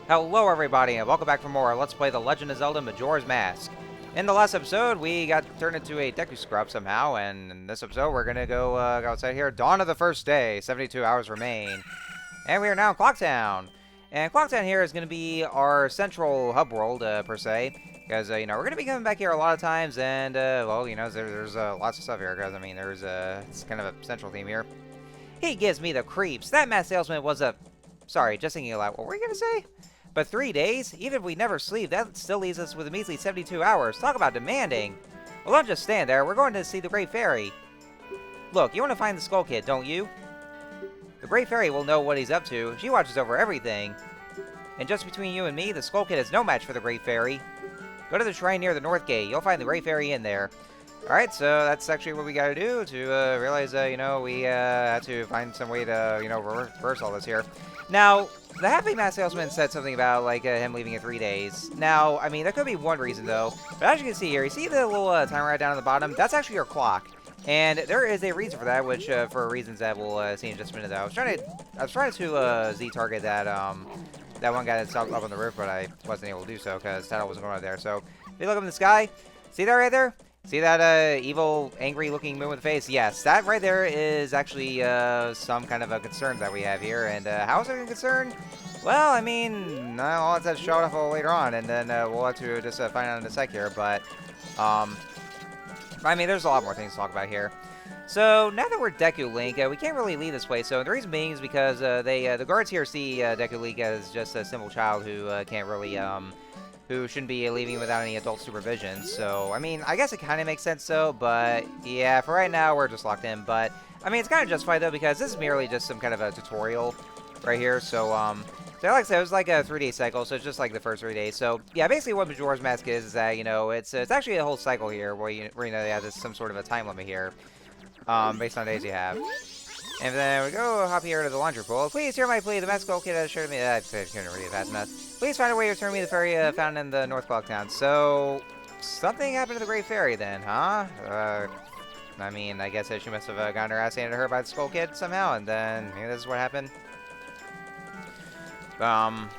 Hello everybody and welcome back for more Let's Play The Legend of Zelda Majora's Mask. In the last episode, we got turned into a Deku Scrub somehow, and in this episode, we're gonna go outside here. Dawn of the first day, 72 hours remain. And we are now in Clocktown. And Clocktown here is gonna be our central hub world, per se. Because, we're gonna be coming back here a lot of times, and, there's lots of stuff here, because, it's kind of a central theme here. He gives me the creeps. That mask salesman was a... Sorry, just thinking aloud. What were you gonna say? But 3 days? Even if we never sleep, that still leaves us with a measly 72 hours. Talk about demanding. Well, don't just stand there. We're going to see the Great Fairy. Look, you want to find the Skull Kid, don't you? The Great Fairy will know what he's up to. She watches over everything. And just between you and me, the Skull Kid is no match for the Great Fairy. Go to the shrine near the North Gate. You'll find the Great Fairy in there. Alright, so that's actually what we gotta do to realize, we had to find some way to, reverse all this here. Now, the Happy Mask Salesman said something about, him leaving in 3 days. Now, I mean, that could be one reason, though. But as you can see here, you see the little timer right down at the bottom? That's actually your clock. And there is a reason for that, which, for reasons that we'll see in just a minute, though. I was trying to Z-target that, that one guy that's up on the roof, but I wasn't able to do so, because Title wasn't going up there. So, if you look up in the sky, see that right there? See that evil, angry-looking moon with a face? Yes, that right there is actually some kind of a concern that we have here. And how is it a concern? Well, I mean, I'll have to show it off later on, and then we'll have to just find out in a sec here. But, I mean, there's a lot more things to talk about here. So, now that we're Deku Link, we can't really leave this way. So, the reason being is because the guards here see Deku Link as just a simple child who can't really, who shouldn't be leaving without any adult supervision. So, I mean, I guess it kind of makes sense, though, but yeah, for right now, we're just locked in. But, I mean, it's kind of justified, though, because this is merely just some kind of a tutorial right here. So, so like I said, it was like a 3-day cycle, so it's just like the first 3 days. So, yeah, basically what Majora's Mask is that, it's actually a whole cycle here where, they have this, some sort of a time limit here, based on days you have. And then we go hop here to the laundry pool. Please hear my plea. The Skull Kid has assured me that I couldn't read it fast enough. Please find a way to return me the fairy found in the North Clocktown. So, something happened to the Great Fairy then, huh? I mean, I guess she must have gotten her ass handed to her by the Skull Kid somehow, and then maybe this is what happened. But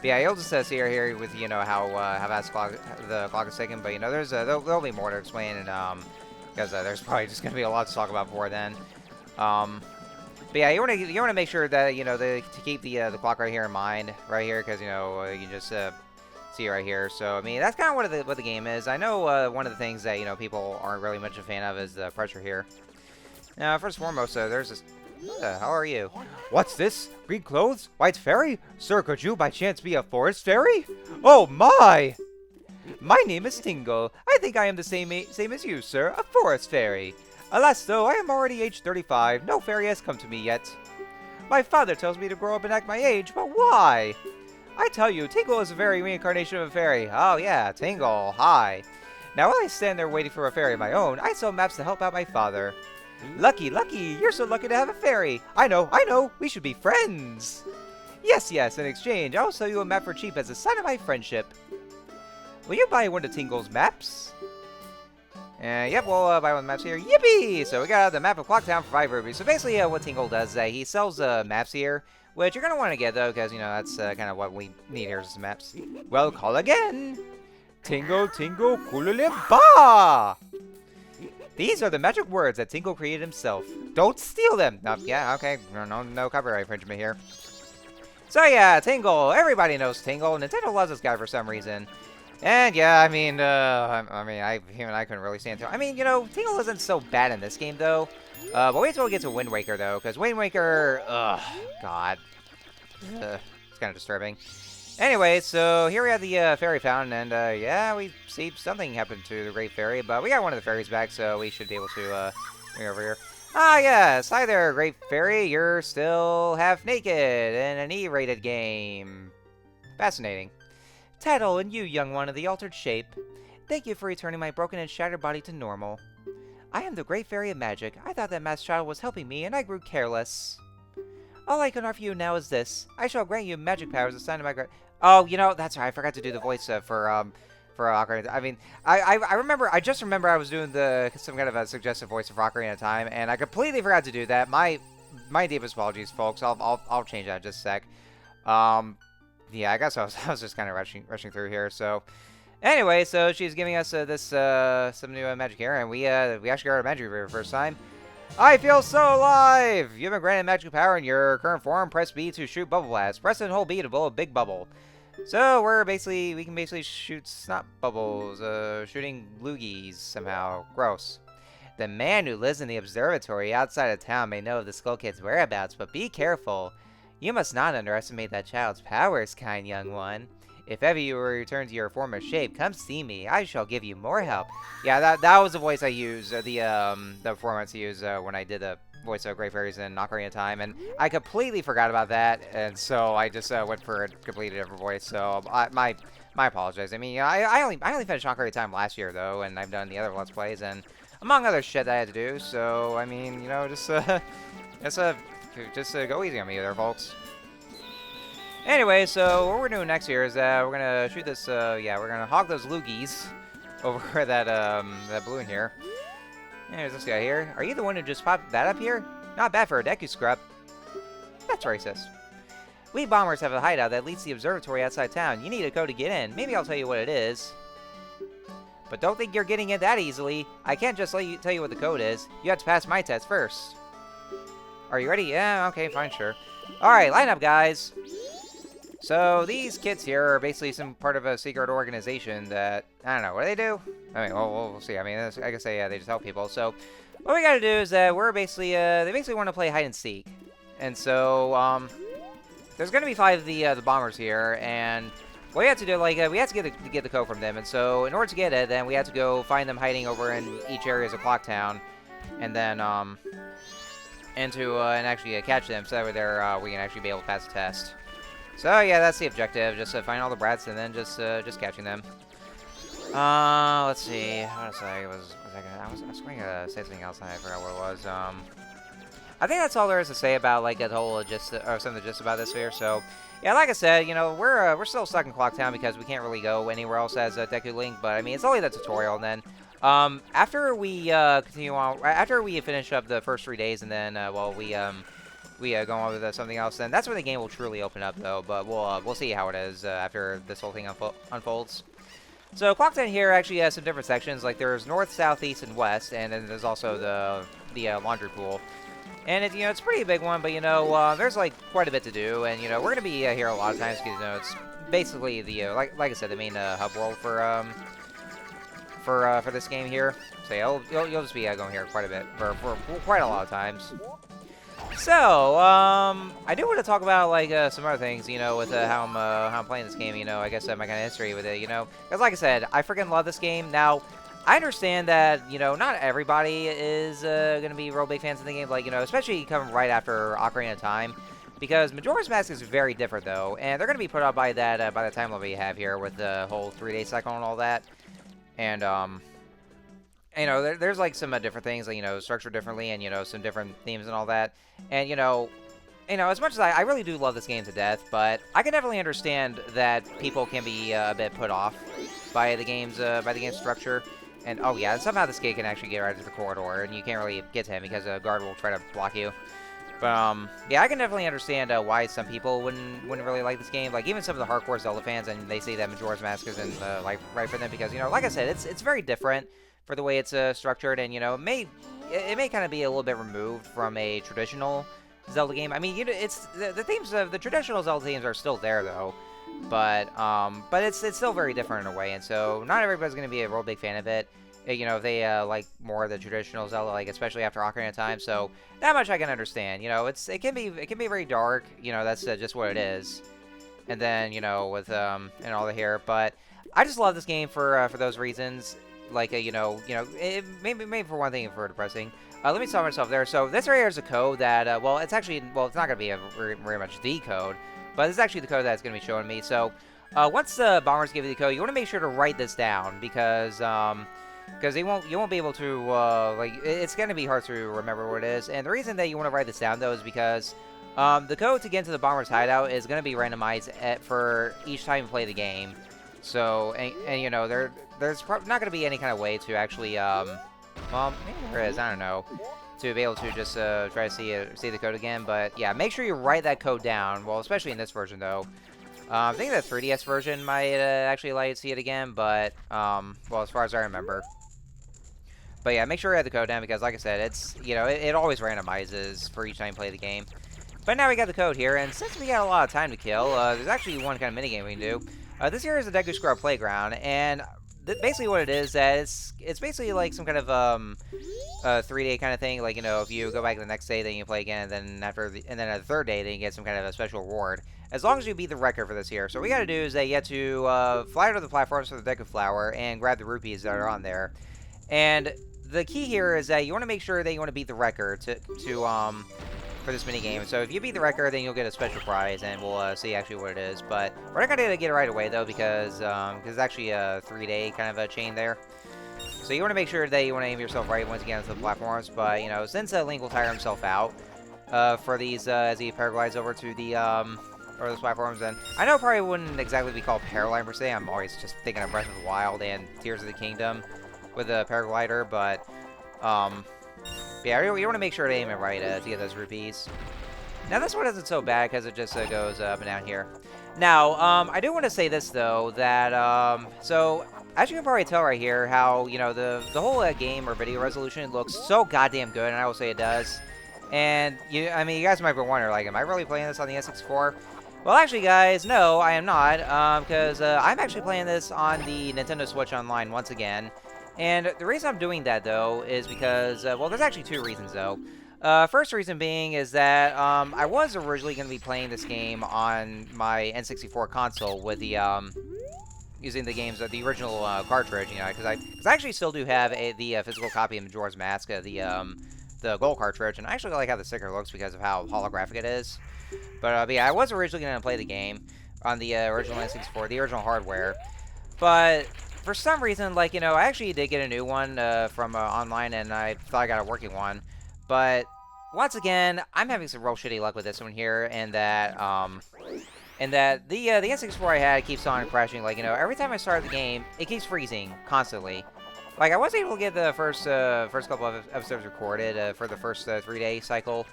yeah, you'll just see her here with, how fast the clock is ticking. But, there's there'll be more to explain, and because there's probably just gonna be a lot to talk about before then. But yeah, you wanna make sure that to keep the clock right here in mind, right here, because you can just see right here. So I mean, that's kind of what the game is. I know one of the things that people aren't really much a fan of is the pressure here. Now, first and foremost, there's this. How are you? What's this? Green clothes? White fairy? Sir, could you by chance be a forest fairy? Oh my! My name is Tingle. I think I am the same as you, sir, a forest fairy. Alas, though, I am already age 35. No fairy has come to me yet. My father tells me to grow up and act my age, but why? I tell you, Tingle is a very reincarnation of a fairy. Oh yeah, Tingle, hi. Now while I stand there waiting for a fairy of my own, I sell maps to help out my father. Lucky, you're so lucky to have a fairy. I know, we should be friends. Yes, in exchange, I'll sell you a map for cheap as a sign of my friendship. Will you buy one of Tingle's maps? Yep, we'll buy one of the maps here. Yippee! So we got the map of Clocktown for 5 rubies. So basically what Tingle does is that he sells maps here, which you're going to want to get, though, because, that's kind of what we need here is some maps. Well, call again! Tingle, Kululimba! These are the magic words that Tingle created himself. Don't steal them! Yeah, okay. No copyright infringement here. So yeah, Tingle. Everybody knows Tingle. Nintendo loves this guy for some reason. And yeah, I mean, I couldn't really stand it. I mean, Tingle isn't so bad in this game, though. But wait till we get to Wind Waker, though, because Wind Waker, God. It's kind of disturbing. Anyway, so here we have the fairy fountain, and yeah, we see something happened to the Great Fairy, but we got one of the fairies back, so we should be able to bring over here. Ah, yes. Hi there, Great Fairy. You're still half naked in an E-rated game. Fascinating. Tattle, and you, young one of the altered shape. Thank you for returning my broken and shattered body to normal. I am the Great Fairy of Magic. I thought that Masked Child was helping me, and I grew careless. All I can offer you now is this. I shall grant you magic powers as a sign of my Oh, that's right. I forgot to do the voice for Ocarina. I mean, I just remember I was doing some kind of a suggestive voice for Ocarina of Time, and I completely forgot to do that. My deepest apologies, folks. I'll change that in just a sec. Yeah, I guess I was just kind of rushing through here. So anyway, so she's giving us this some new magic here, and we actually got our magic for the first time. I feel so alive! You've been granted magic power in your current form. Press B to shoot bubble blast. Press and hold B to blow a big bubble. So we can basically shoot snot bubbles, shooting loogies somehow. Gross. The man who lives in the observatory outside of town may know of the Skull Kid's whereabouts, but be careful. You must not underestimate that child's powers, kind young one. If ever you return to your former shape, come see me. I shall give you more help. Yeah, that was the voice I used, the performance I used when I did the voice of Great Fairies in Ocarina of Time, and I completely forgot about that, and so I just went for a completely different voice. So my apologies. I mean, I only finished Ocarina of Time last year though, and I've done the other Let's Plays and among other shit that I had to do. So I mean, you know, just go easy on me there, folks. Anyway, so what we're doing next here is we're gonna shoot this. Yeah, we're gonna hog those loogies over that balloon here. And there's this guy here. Are you the one who just popped that up here? Not bad for a Deku scrub. That's racist. We bombers have a hideout that leads to the observatory outside town. You need a code to get in. Maybe I'll tell you what it is. But don't think you're getting in that easily. I can't just tell you what the code is. You have to pass my test first. Are you ready? Yeah, okay, fine, sure. Alright, line up, guys. So these kids here are basically some part of a secret organization that, I don't know, what do they do? I mean, we'll see. I mean, I guess they just help people. So what we gotta do is that we're basically, they basically want to play hide and seek. And so, there's gonna be 5 of the bombers here, and what we have to do, like, we have to get the code from them. And so in order to get it, then we have to go find them hiding over in each area of Clock Town, and then, and actually catch them so that we can actually be able to pass the test. So yeah, that's the objective. Just find all the brats and then just catching them. Let's see. What was I? I was going to say something else and I forgot what it was. I think that's all there is to say about like the whole gist or some of the gist about this here. So yeah, like I said, you know, we're still stuck in Clock Town because we can't really go anywhere else as Deku Link. But I mean, it's only the tutorial, and then after we continue on, after we finish up the first 3 days, and then well we go on with something else, then that's when the game will truly open up, though. But we'll see how it is after this whole thing unfolds. So Clock Town here actually has some different sections. Like there's north, south, east, and west, and then there's also the laundry pool. And it's a pretty big one, but there's like quite a bit to do, and we're gonna be here a lot of times because it's basically the like I said, the main hub world for this game here. So yeah, you'll just be going here quite a bit for quite a lot of times. So, I do want to talk about, like, some other things, with how I'm playing this game, I guess my kind of history with it, because like I said, I freaking love this game. Now, I understand that, not everybody is going to be real big fans of the game, like, especially coming right after Ocarina of Time, because Majora's Mask is very different, though, and they're going to be put out by that, by the time limit you have here with the whole 3-day cycle and all that, and, there's like some different things, like, structured differently, and, some different themes and all that. And, as much as I really do love this game to death, but I can definitely understand that people can be a bit put off by the game's structure. And, oh yeah, and somehow this kid can actually get right into the corridor, and you can't really get to him because a guard will try to block you. But, yeah, I can definitely understand why some people wouldn't really like this game. Like, even some of the hardcore Zelda fans, and they say that Majora's Mask isn't, right for them because, like I said, it's very different for the way it's structured, and it may kind of be a little bit removed from a traditional Zelda game. I mean, it's the themes of the traditional Zelda themes are still there though, but it's still very different in a way, and so not everybody's going to be a real big fan of it. If they like more of the traditional Zelda, like especially after Ocarina of Time. So that much I can understand. It can be very dark. That's just what it is. And then with and all the here, but I just love this game for those reasons. Like, maybe for one thing, for depressing. Let me stop myself there. So this right here is a code that, well, it's actually, well, it's not going to be very much the code, but this is actually the code that's going to be showing me. So once the bombers give you the code, you want to make sure to write this down because you won't be able to, like, it's going to be hard to remember what it is. And the reason that you want to write this down, though, is because the code to get into the bomber's hideout is going to be randomized for each time you play the game. So, and there's not going to be any kind of way to actually, well, maybe there is, I don't know, to be able to just try to see the code again. But yeah, make sure you write that code down. Well, especially in this version, though. I think the 3DS version might actually allow you to see it again, but, well, as far as I remember. But yeah, make sure you have the code down because, like I said, it's, you know, it always randomizes for each time you play the game. But now we got the code here, and since we got a lot of time to kill, there's actually one kind of minigame we can do. This here is the Deku Scrub Playground, and basically what it is, that it's basically like some kind of 3-day kind of thing. Like, you know, if you go back the next day, then you play again, and then and then at the third day, then you get some kind of a special reward. As long as you beat the record for this here. So what we got to do is that you have to fly to the platforms for the Deku Flower and grab the rupees that are on there. And the key here is that you want to make sure that you want to beat the record for this mini game. So if you beat the record, then you'll get a special prize, and we'll see actually what it is. But we're not gonna get it right away though, because it's actually a 3-day kind of a chain there. So you want to make sure that you want to aim yourself right once you get onto the platforms. But you know, since Link will tire himself out for these as he paraglides over to the or those platforms, and I know it probably wouldn't exactly be called paragliding per se. I'm always just thinking of Breath of the Wild and Tears of the Kingdom with a paraglider, but yeah, you want to make sure to aim it right to get those rupees. Now this one isn't so bad because it just goes up and down here. Now, I do want to say this though, that so as you can probably tell right here, how, you know, the whole game or video resolution looks so goddamn good, and I will say it does. And I mean, you guys might be wondering, like, am I really playing this on the N64? Well, actually, guys, no, I am not, because I'm actually playing this on the Nintendo Switch Online once again. And the reason I'm doing that, though, is because, well, there's actually two reasons, though. First reason being is that I was originally going to be playing this game on my N64 console with the, using the games, the original cartridge, you know, because I actually still do have the physical copy of Majora's Mask, the gold cartridge, and I actually like how the sticker looks because of how holographic it is. But yeah, I was originally going to play the game on the original N64, the original hardware. But for some reason, like, you know, I actually did get a new one from online, and I thought I got a working one. But once again, I'm having some real shitty luck with this one here, and that the N64 I had keeps on crashing. Like, you know, every time I start the game, it keeps freezing constantly. Like, I was able to get the first couple of episodes recorded for the first 3-day cycle,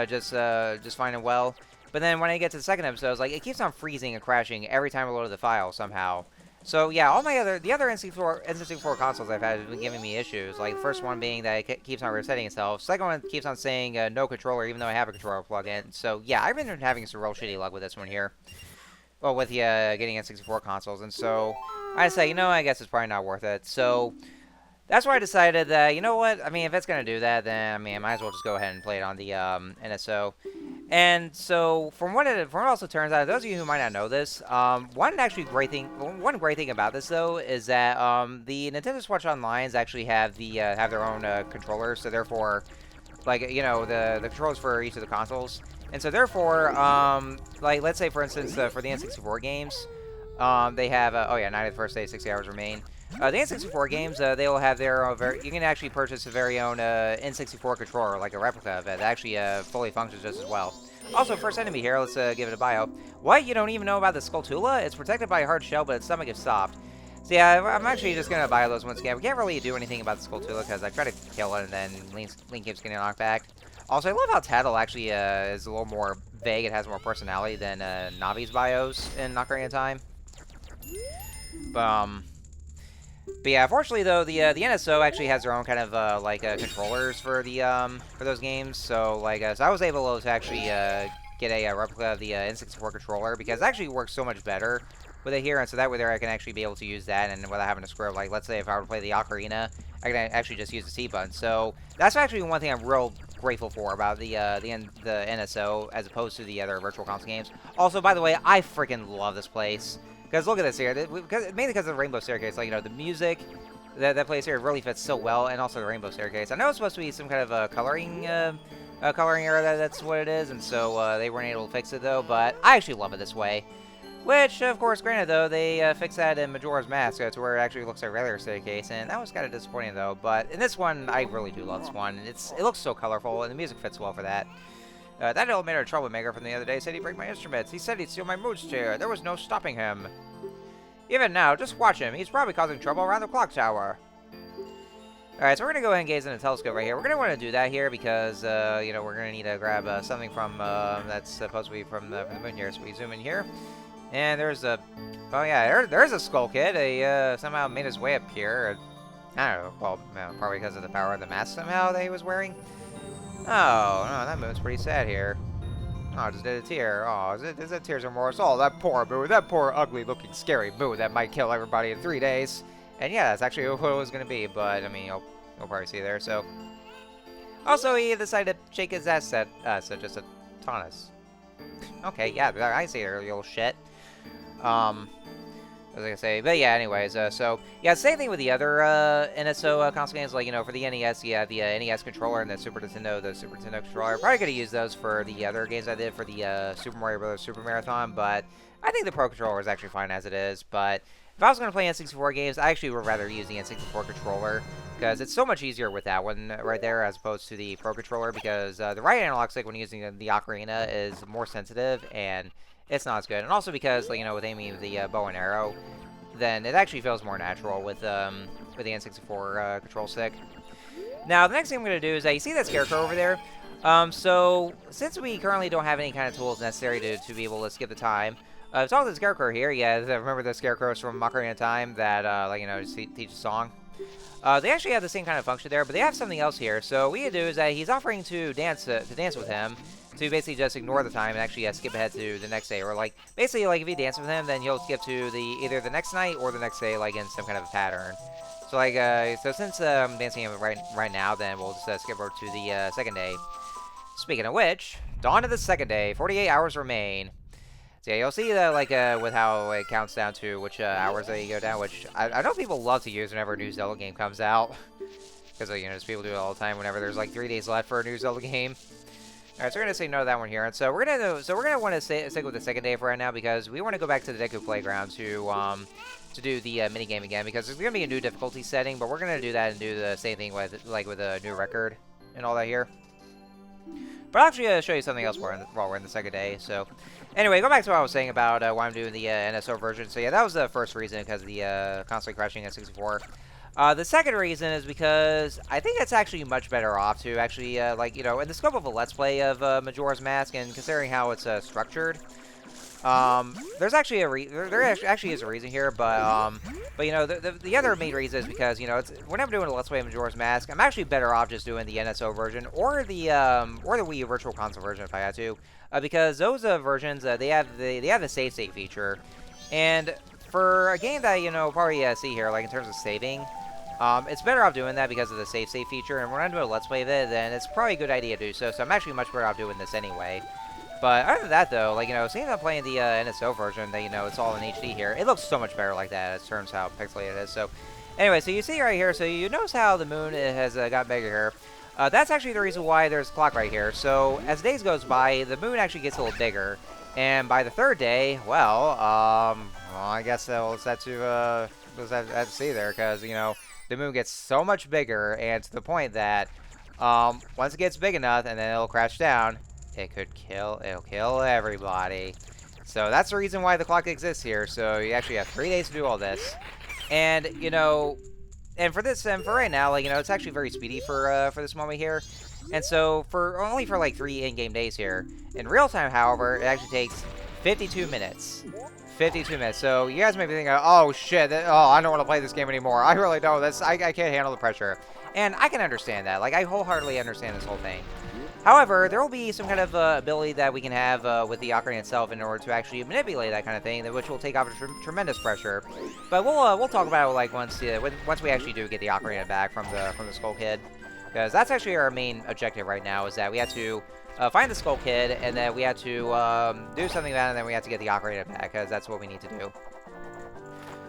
just fine and well. But then when I get to the second episode, like, it keeps on freezing and crashing every time I load the file somehow. So yeah, all the other N64 consoles I've had have been giving me issues. Like, the first one being that it keeps on resetting itself. Second one keeps on saying no controller, even though I have a controller plugged in. So yeah, I've been having some real shitty luck with this one here. Well, with getting N64 consoles, and so I say, you know, I guess it's probably not worth it. So that's why I decided that, you know what, I mean, if it's going to do that, then, I mean, I might as well just go ahead and play it on the NSO. And so, from what it also turns out, those of you who might not know this, one great thing about this, though, is that the Nintendo Switch Onlines actually have their own controllers, so therefore, like, you know, the controllers for each of the consoles. And so, therefore, like, let's say, for instance, for the N64 games, they have, oh yeah, Night of the First Day, 60 Hours Remain. The N64 games, they will have their own, you can actually purchase a very own N64 controller, like a replica of it, that actually fully functions just as well. Also, first enemy here, let's give it a bio. What? You don't even know about the Skulltula? It's protected by a hard shell, but its stomach is soft. So yeah, I'm actually just going to bio those once again. We can't really do anything about the Skulltula, because I try to kill it, and then Link keeps getting knocked back. Also, I love how Tattle actually is a little more vague. It has more personality than Navi's bios in Ocarina of Time. But yeah, unfortunately though, the NSO actually has their own kind of controllers for the for those games. So like, so I was able to actually get a replica of the N64 controller, because it actually works so much better with it here, and so that way there I can actually be able to use that, and without having to scroll. Like, let's say if I were to play the Ocarina, I can actually just use the C button. So that's actually one thing I'm real grateful for about the NSO as opposed to the other Virtual Console games. Also, by the way, I freaking love this place. Because look at this here, mainly because of the Rainbow Staircase. Like, you know, the music that plays here really fits so well, and also the Rainbow Staircase. I know it's supposed to be some kind of a coloring error, that's what it is, and so they weren't able to fix it, though. But I actually love it this way. Which, of course, granted, though, they fixed that in Majora's Mask to where it actually looks like a regular staircase, and that was kind of disappointing, though. But in this one, I really do love this one. It looks so colorful, and the music fits well for that. That elevator troublemaker from the other day said he'd break my instruments. He said he'd steal my mood chair. There was no stopping him. Even now, just watch him. He's probably causing trouble around the clock tower. Alright, so we're going to go ahead and gaze in the telescope right here. We're going to want to do that here because, we're going to need to grab something from, that's supposed to be from the moon here. So we zoom in here. And there's a... Oh, yeah, there's a Skull Kid. He somehow made his way up here. I don't know. Well, probably because of the power of the mask somehow that he was wearing. Oh, no, that moon's pretty sad here. Oh, I just did a tear. Oh, is it tears of remorse? Oh, that poor moon. That poor, ugly-looking, scary moon that might kill everybody in 3 days. And yeah, that's actually what it was going to be. But, I mean, you'll probably see there, so... Also, he decided to shake his ass at us, just to taunt us. Okay, yeah, I see it, you little shit. What was I gonna say? But yeah, anyways, so, yeah, same thing with the other, NSO console games, like, you know, for the NES, yeah, the NES controller and the Super Nintendo controller. Probably gonna use those for the other games I did for the, Super Mario Bros. Super Marathon, but I think the Pro Controller is actually fine as it is, but if I was gonna play N64 games, I actually would rather use the N64 controller, because it's so much easier with that one right there as opposed to the Pro Controller, because the right analog stick when using the Ocarina is more sensitive, and it's not as good. And also because, like, you know, with aiming the bow and arrow, then it actually feels more natural with the N64 control stick. Now, the next thing I'm going to do is, you see that Scarecrow over there? So, since we currently don't have any kind of tools necessary to be able to skip the time, talk to the Scarecrow here. Yeah, remember the Scarecrows from Ocarina of Time that, like, you know, just teach a song? They actually have the same kind of function there, but they have something else here. So what you do is that he's offering to dance with him, to basically just ignore the time and actually skip ahead to the next day, or like basically like if you dance with him, then he'll skip to either the next night or the next day, like in some kind of a pattern. So like so since I'm dancing him right now, then we'll just skip over to the second day. Speaking of which, dawn of the second day, 48 hours remain. So yeah, you'll see that, like, with how it counts down to which hours they go down, which I know people love to use whenever a new Zelda game comes out. Because, you know, just people do it all the time whenever there's, like, 3 days left for a new Zelda game. Alright, so we're going to say no to that one here. And so we're going to want to stick with the second day for right now, because we want to go back to the Deku Playground to do the minigame again, because there's going to be a new difficulty setting, but we're going to do that and do the same thing with a new record and all that here. But I'll actually show you something else while we're in the second day, so... Anyway, go back to what I was saying about why I'm doing the NSO version. So yeah, that was the first reason, because of the constantly crashing at 64. The second reason is because I think it's actually much better off to actually, like, you know, in the scope of a Let's Play of Majora's Mask, and considering how it's structured, there's actually there actually is a reason here, but you know, the other main reason is because, you know, when I'm doing a Let's Play of Majora's Mask, I'm actually better off just doing the NSO version or the Wii U Virtual Console version if I had to, because those versions they have the save state feature, and for a game that, you know, probably see here, like in terms of saving, it's better off doing that because of the save state feature, and when I'm doing a Let's Play of it, then it's probably a good idea to do so. So I'm actually much better off doing this anyway. But other than that, though, like, you know, seeing I'm playing the NSO version, that, you know, it's all in HD here, it looks so much better like that in terms of how pixelated it is. So, anyway, so you see right here, so you notice how the moon has got bigger here. That's actually the reason why there's a clock right here. So, as days goes by, the moon actually gets a little bigger. And by the third day, well, I guess we'll just have to see there, because, you know, the moon gets so much bigger, and to the point that once it gets big enough, and then it'll crash down, it'll kill everybody. So that's the reason why the clock exists here. So you actually have 3 days to do all this. And, you know, and for right now, like, you know, it's actually very speedy for this moment here. And so only for like 3 in-game days here. In real time, however, it actually takes 52 minutes. 52 minutes. So you guys may be thinking, oh shit, I don't want to play this game anymore. I really don't. I can't handle the pressure. And I can understand that. Like, I wholeheartedly understand this whole thing. However, there will be some kind of ability that we can have with the Ocarina itself in order to actually manipulate that kind of thing, which will take off tremendous pressure. But we'll talk about it, like, once we actually do get the Ocarina back from the Skull Kid, because that's actually our main objective right now, is that we have to find the Skull Kid, and then we have to do something about it, and then we have to get the Ocarina back, because that's what we need to do.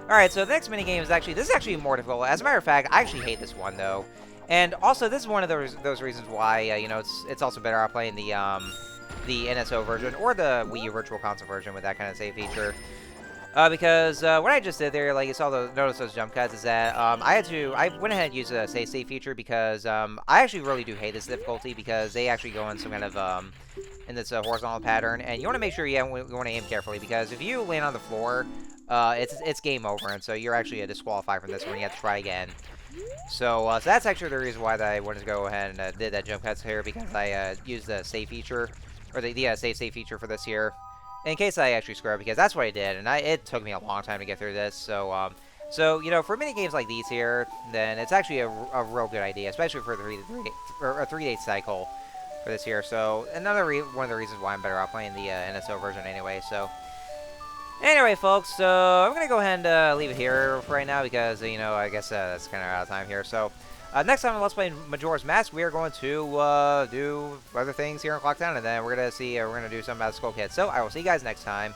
Alright, so the next minigame is this is actually more difficult. As a matter of fact, I actually hate this one, though. And also, this is one of those reasons why, you know, it's also better off playing the NSO version or the Wii U Virtual Console version with that kind of save feature. Because what I just did there, like, you saw notice those jump cuts, is that I went ahead and used the save feature, because I actually really do hate this difficulty, because they actually go in some kind of in this horizontal pattern, and you want to make sure you want to aim carefully, because if you land on the floor, it's game over, and so you're actually disqualified from this one. You have to try again. So that's actually the reason why I wanted to go ahead and did that jump cuts here, because I used the save feature, or the save feature for this here. in case I actually screw up, because that's what I did, and it took me a long time to get through this. So you know, for mini games like these here, then it's actually a real good idea, especially for a 3-day cycle for this here. So one of the reasons why I'm better off playing the NSO version anyway. So anyway, folks, so I'm gonna go ahead and leave it here for right now because you know, I guess that's kind of out of time here. So. Next time on Let's Play Majora's Mask, we are going to do other things here in Clocktown, and then we're going to see, we're going to do some about Skull Kid. So, I will see you guys next time.